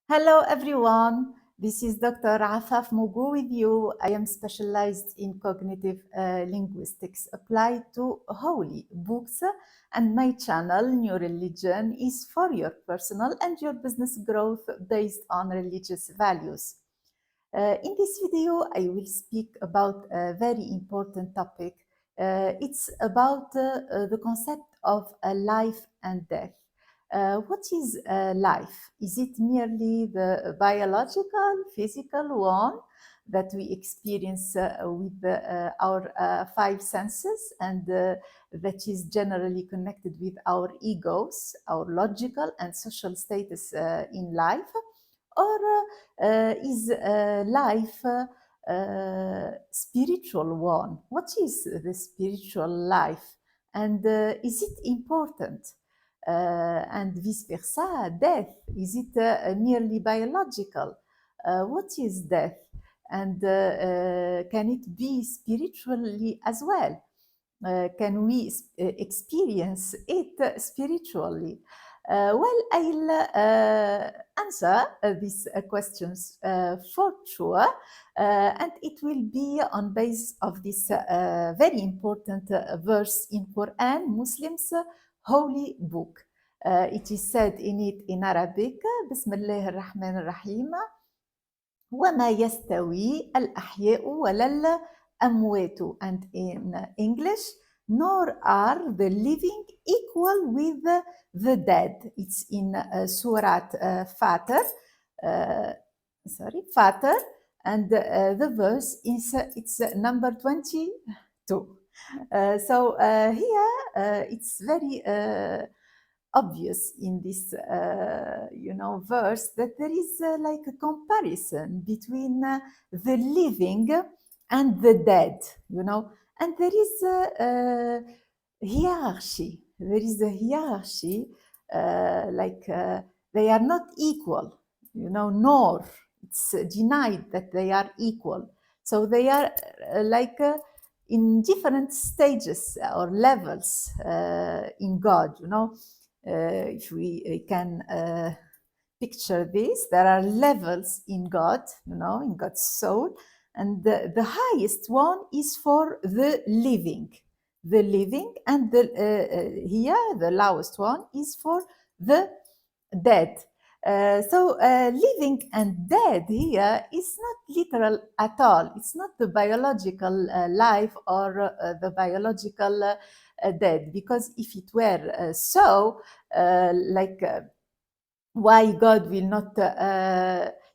Hello, everyone. This is Dr. Afaf Mugu with you. I am specialized in cognitive linguistics applied to holy books, and my channel, New Religion, is for your personal and your business growth based on religious values. In this video, I will speak about a very important topic. It's about the concept of life and death. What is life? Is it merely the biological, physical one that we experience with our five senses and that is generally connected with our egos, our logical and social status in life? Or is life spiritual one? What is the spiritual life? And is it important? And vice versa, death, is it merely biological? What is death? And can it be spiritually as well? Can we experience it spiritually? Well, I'll answer these questions for sure, and it will be on base of this very important verse in Qur'an, Muslims' holy book. It is said in it in Arabic, Bismillah ar-Rahman ar-Rahim, وما يستوي الأحياء ولا الأموات, and in English, nor are the living equal with the dead. It's in Surah Fatir, Fatir, and the verse is it's number 22. Here it's very obvious in this verse that there is like a comparison between the living and the dead, and there is a hierarchy. There is a hierarchy, they are not equal, nor it's denied that they are equal. So they are in different stages or levels in God, if we can picture this, there are levels in God, in God's soul, and the highest one is for the living, and here the lowest one is for the dead. Living and dead here is not literal at all. It's not the biological life or the biological dead, because if it were so, why God will not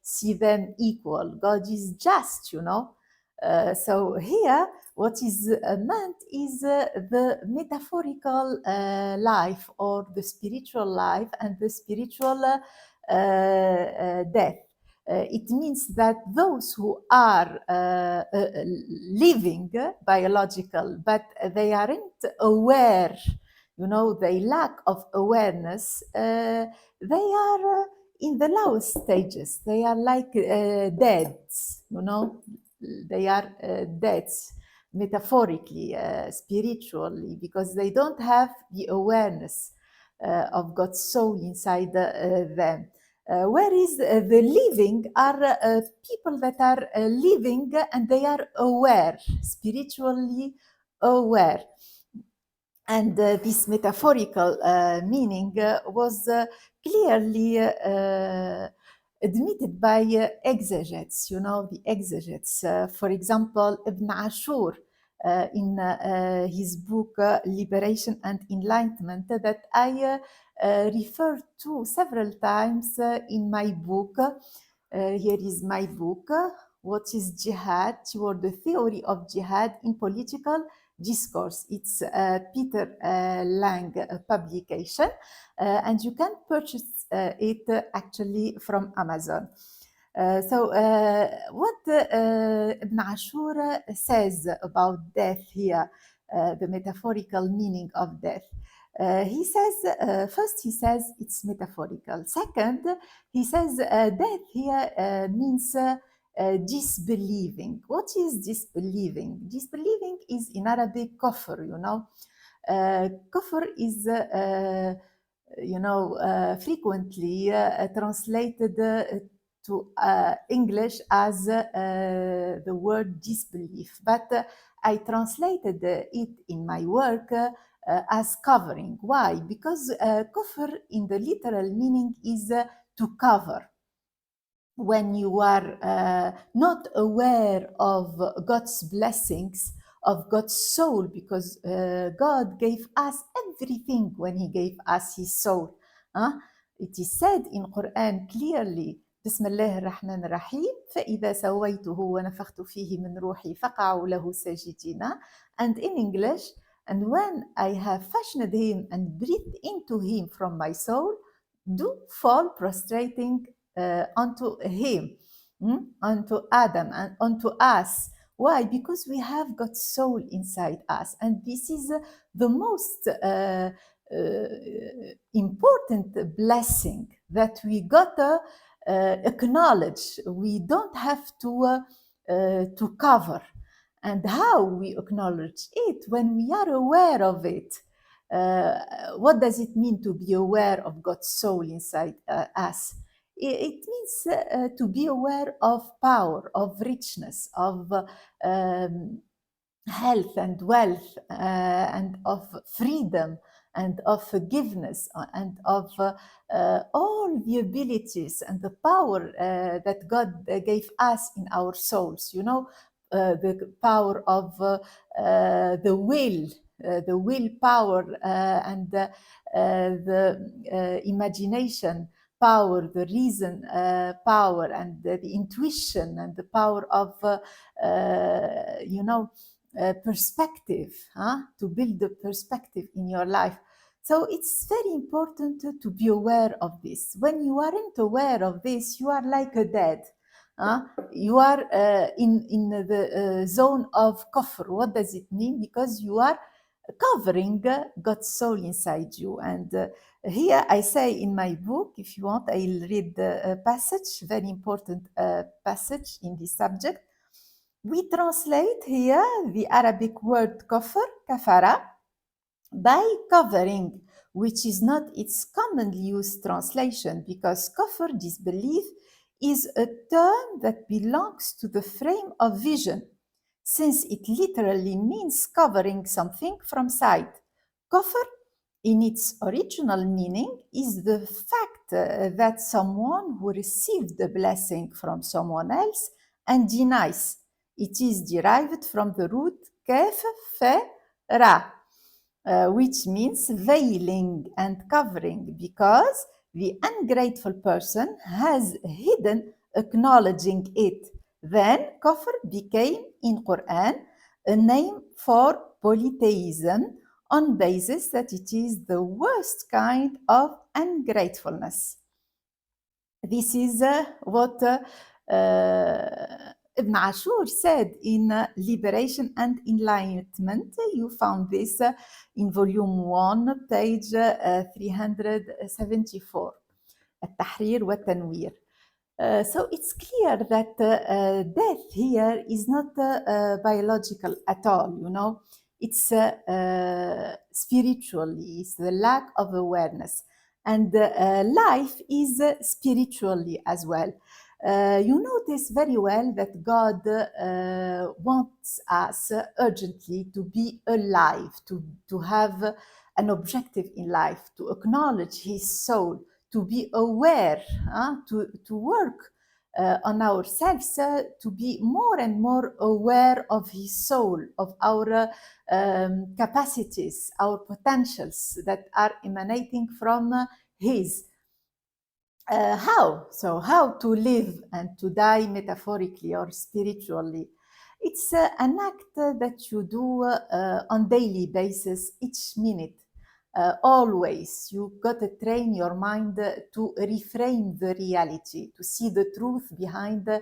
see them equal? God is just, so here, what is meant is the metaphorical life, or the spiritual life, and the spiritual death. It means that those who are living biological, but they aren't aware, they lack of awareness, they are in the lowest stages. They are like deads, they are deads, metaphorically, spiritually, because they don't have the awareness of God's soul inside them. Whereas the living are people that are living and they are aware, spiritually aware. And this metaphorical meaning was clearly admitted by exegetes, the exegetes. For example, Ibn Ashur, in his book Liberation and Enlightenment, that I referred to several times in my book. Here is my book, What is Jihad? Toward the Theory of Jihad in Political Discourse. It's Peter Lang publication, and you can purchase it actually from Amazon. What Ibn Ashur says about death here, the metaphorical meaning of death. He says, first he says it's metaphorical. Second, he says death here means disbelieving. What is disbelieving? Disbelieving is in Arabic kufr, kufr is frequently translated to English as the word disbelief, but I translated it in my work as covering. Why? Because kufr in the literal meaning is to cover. When you are not aware of God's blessings, of God's soul, because God gave us everything when He gave us His soul. It is said in Qur'an clearly, بسم الله الرحمن الرحيم فإذا سويته ونفخت فيه من روحي فقعوا له ساجدين. And in English, and when I have fashioned him and breathed into him from my soul, do fall prostrating onto him, onto Adam, and onto us. Why? Because we have God's soul inside us, and this is the most important blessing that we gotta acknowledge. We don't have to cover. And how we acknowledge it? When we are aware of it. What does it mean to be aware of God's soul inside us? It means to be aware of power, of richness, of health and wealth, and of freedom, and of forgiveness, and of all the abilities and the power that God gave us in our souls. The power of the willpower, and the imagination power, the reason power, and the intuition, and the power of perspective, to build the perspective in your life. So it's very important to be aware of this. When you aren't aware of this, you are like a dead. You are in the zone of kufr. What does it mean? Because you are covering God's soul inside you. And here I say in my book, if you want, I'll read the passage, very important passage in this subject. We translate here the Arabic word kafir, kafara, by covering, which is not its commonly used translation, because kafir, disbelief, is a term that belongs to the frame of vision, since it literally means covering something from sight. Kafir, in its original meaning, is the fact that someone who received the blessing from someone else and denies. It is derived from the root kaf, fa, ra, which means veiling and covering, because the ungrateful person has hidden acknowledging it. Then kafr became in Qur'an a name for polytheism, on basis that it is the worst kind of ungratefulness. This is what Ibn Ashur said in Liberation and Enlightenment. You found this in volume 1, page 374. التحرير والتنوير. So it's clear that death here is not biological at all, It's spiritually, it's the lack of awareness. And life is spiritually as well. You notice very well that God wants us urgently to be alive, to have an objective in life, to acknowledge His soul, to be aware, to work on ourselves, to be more and more aware of His soul, of our capacities, our potentials that are emanating from His. How? So how to live and to die metaphorically or spiritually? It's an act that you do on daily basis, each minute. Always, you got to train your mind to reframe the reality, to see the truth behind the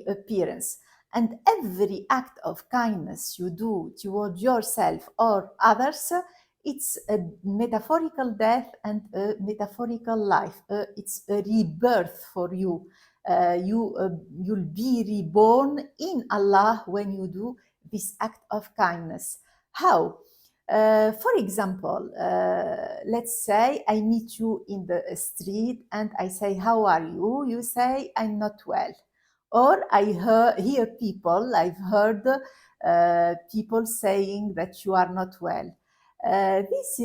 appearance. And every act of kindness you do toward yourself or others, it's a metaphorical death and a metaphorical life. It's a rebirth for you. You'll be reborn in Allah when you do this act of kindness. How? For example, let's say I meet you in the street and I say, "How are you?" You say, "I'm not well." Or hear people, I've heard people saying that you are not well. This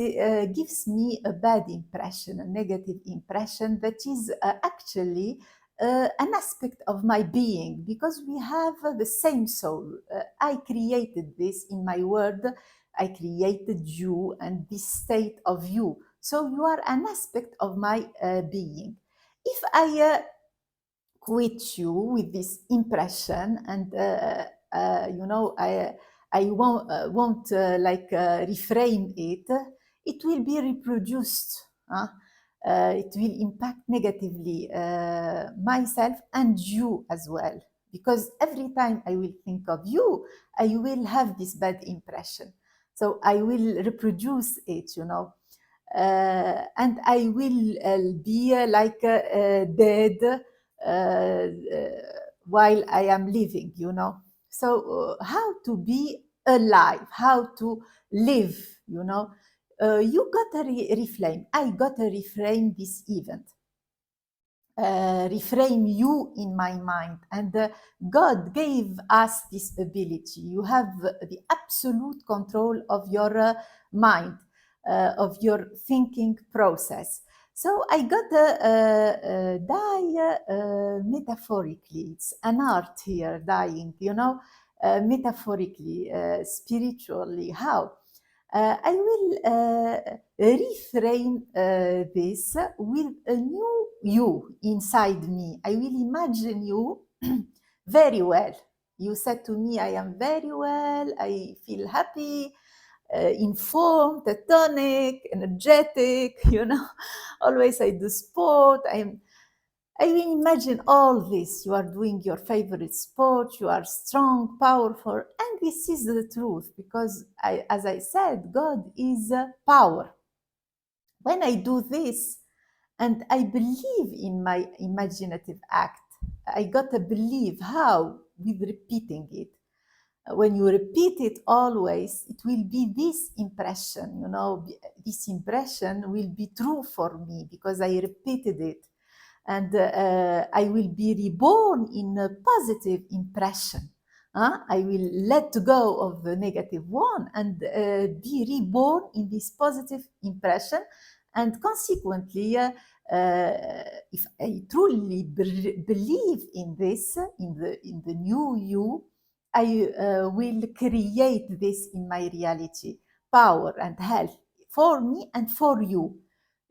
gives me a bad impression, a negative impression that is actually an aspect of my being, because we have the same soul. I created this in my world. I created you and this state of you. So you are an aspect of my being. If I quit you with this impression, and I won't like reframe it, it will be reproduced. It will impact negatively myself and you as well, because every time I will think of you, I will have this bad impression. So I will reproduce it, and I will be dead while I am living, So, how to be alive, how to live, you got to reframe. I got to reframe this event. Reframe you in my mind. And God gave us this ability. You have the absolute control of your mind, of your thinking process. So I got to die metaphorically. It's an art here, dying, metaphorically, spiritually. How? I will reframe this with a new you inside me. I will imagine you very well. You said to me, I am very well, I feel happy, informed, tonic, energetic, always I do sport. I will imagine all this. You are doing your favorite sport, you are strong, powerful, and this is the truth, because as I said, God is power. When I do this and I believe in my imaginative act, I got to believe how with repeating it. When you repeat it always, it will be this impression, this impression will be true for me because I repeated it. And I will be reborn in a positive impression. I will let go of the negative one and be reborn in this positive impression. And consequently, if I truly believe in this, in the new you, I will create this in my reality, power and health for me and for you.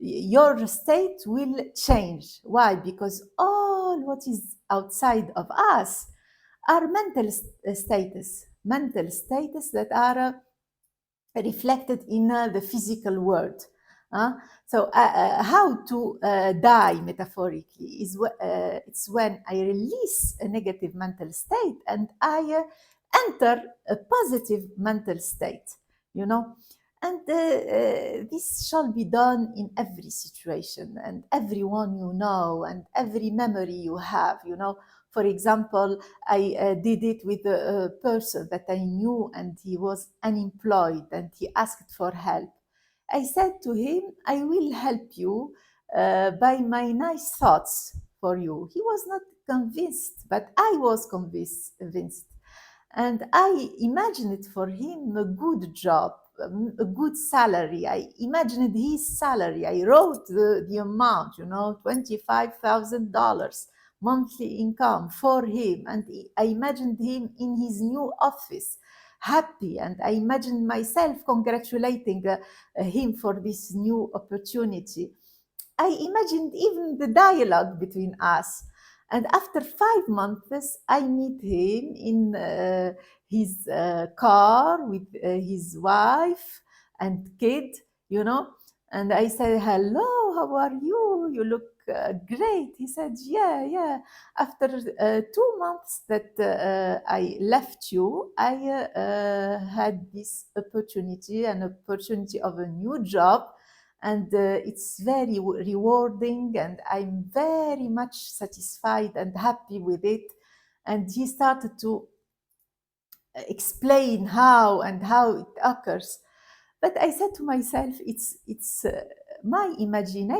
Your state will change. Why? Because all what is outside of us are mental status that are reflected in the physical world. How to die metaphorically is it's when I release a negative mental state and I enter a positive mental state, And this shall be done in every situation and everyone you know and every memory you have, For example, I did it with a person that I knew and he was unemployed and he asked for help. I said to him, I will help you by my nice thoughts for you. He was not convinced, but I was convinced. And I imagined for him a good job, a good salary. I imagined his salary. I wrote the amount, $25,000 monthly income for him. And I imagined him in his new office, happy. And I imagined myself congratulating him for this new opportunity. I imagined even the dialogue between us. And after 5 months, I meet him in his car with his wife and kid, And I said, hello, how are you? You look great. He said, yeah, yeah. After 2 months that I left you, I had this opportunity, an opportunity of a new job. And it's very rewarding, and I'm very much satisfied and happy with it. And he started to explain how it occurs. But I said to myself, it's my imagination.